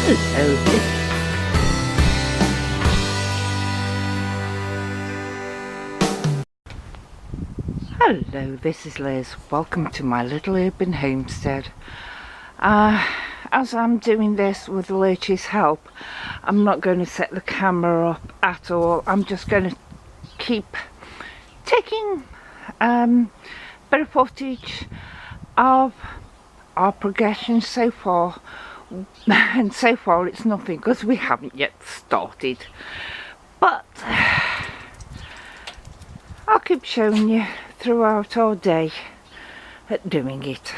Hello. Hello, this is Liz. Welcome to my little urban homestead. As I'm doing this with Lurch's help, I'm not going to set the camera up at all. I'm just going to keep taking bit of footage of our progression so far. And so far it's nothing because we haven't yet started. But I'll keep showing you throughout our day at doing it.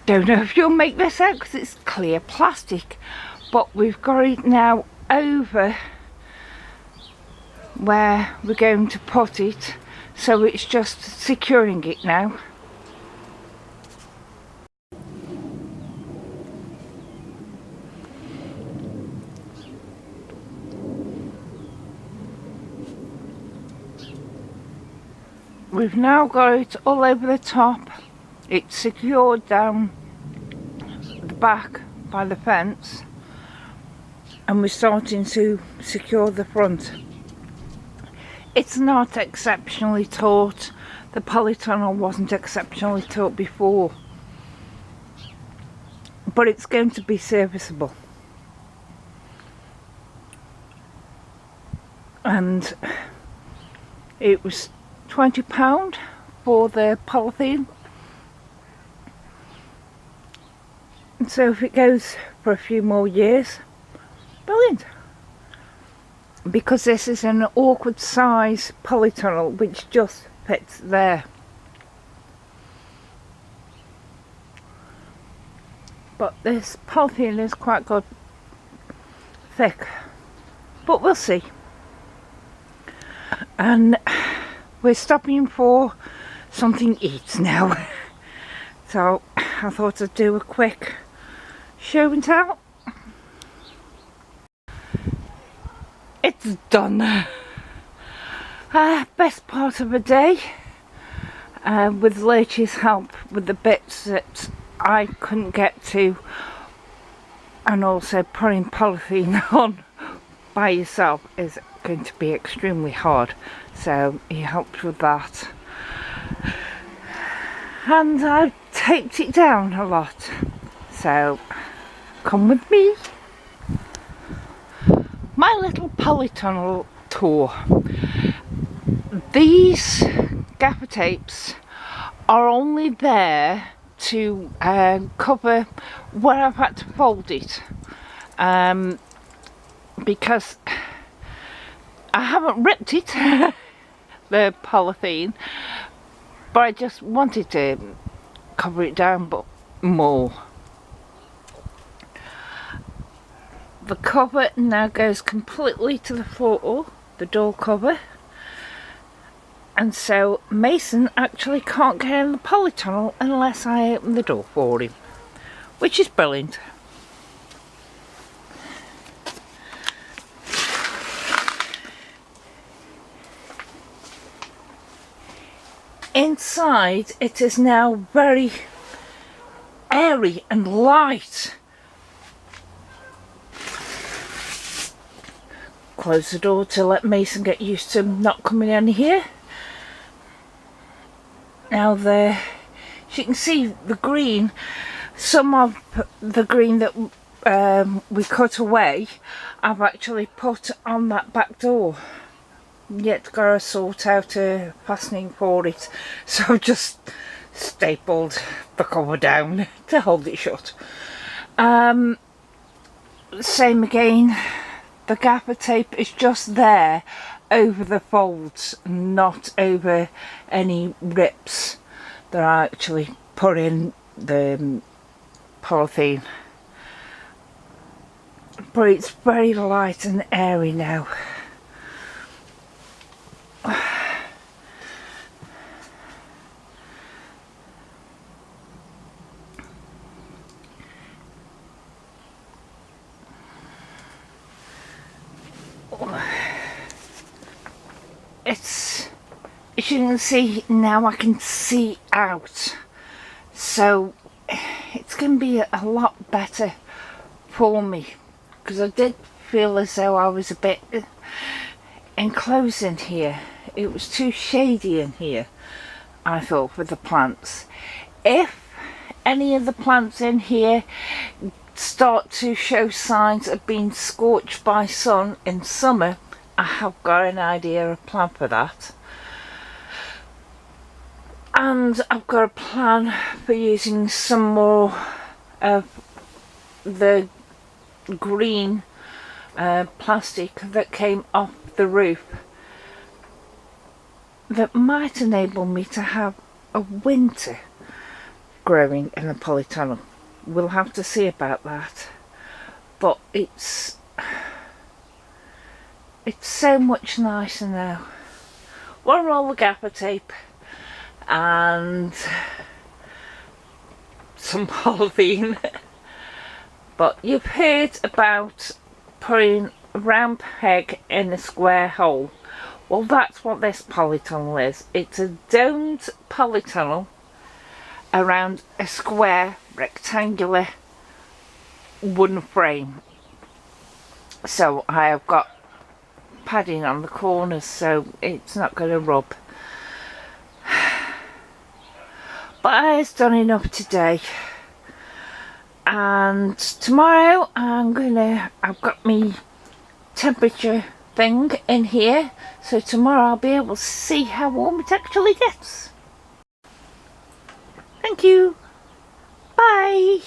Don't know if you'll make this out because it's clear plastic, but we've got it now over where we're going to put it, so it's just securing it now. We've now got it all over the top. It's secured down the back by the fence, and we're starting to secure the front. It's not exceptionally taut. The polytunnel wasn't exceptionally taut before, but it's going to be serviceable. And it was £20 for the polythene, and so if it goes for a few more years, brilliant, because this is an awkward size polytunnel which just fits there. But this polythene is quite good, thick, but we'll see. And we're stopping for something to eat now. So I thought I'd do a quick show and tell. It's done. Best part of the day, with Lurch's help with the bits that I couldn't get to, and also putting polythene on by yourself is going to be extremely hard, so he helped with that, and I've taped it down a lot, so come with me. My little polytunnel tour. These gaffer tapes are only there to cover where I've had to fold it, because I haven't ripped it, the polythene, but I just wanted to cover it down but more. The cover now goes completely to the floor, the door cover, and so Mason actually can't get in the polytunnel unless I open the door for him, which is brilliant. Inside it is now very airy and light. Close the door to let Mason get used to not coming in here. Now there, as you can see, the green, some of the green that we cut away, I've actually put on that back door. Yet got to sort out a fastening for it, so I've just stapled the cover down to hold it shut. Same again, the gaffer tape is just there over the folds, not over any rips that I actually put in the polythene. But it's very light and airy now. It's, as you can see now, I can see out, so it's going to be a lot better for me, because I did feel as though I was a bit enclosed in here. It was too shady in here, I thought, with the plants. If any of the plants in here start to show signs of being scorched by sun in summer, I have got an idea, a plan for that. And I've got a plan for using some more of the green plastic that came off the roof that might enable me to have a winter growing in the polytunnel. We'll have to see about that, but it's so much nicer now. One roll of gaffer tape and some polythene. But you've heard about putting a round peg in a square hole. Well, that's what this polytunnel is. It's a domed polytunnel around a square rectangular wooden frame. So I have got padding on the corners so it's not going to rub. But I've done enough today, and tomorrow I've got me temperature thing in here, so tomorrow I'll be able to see how warm it actually gets. Thank you. Bye.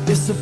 It's a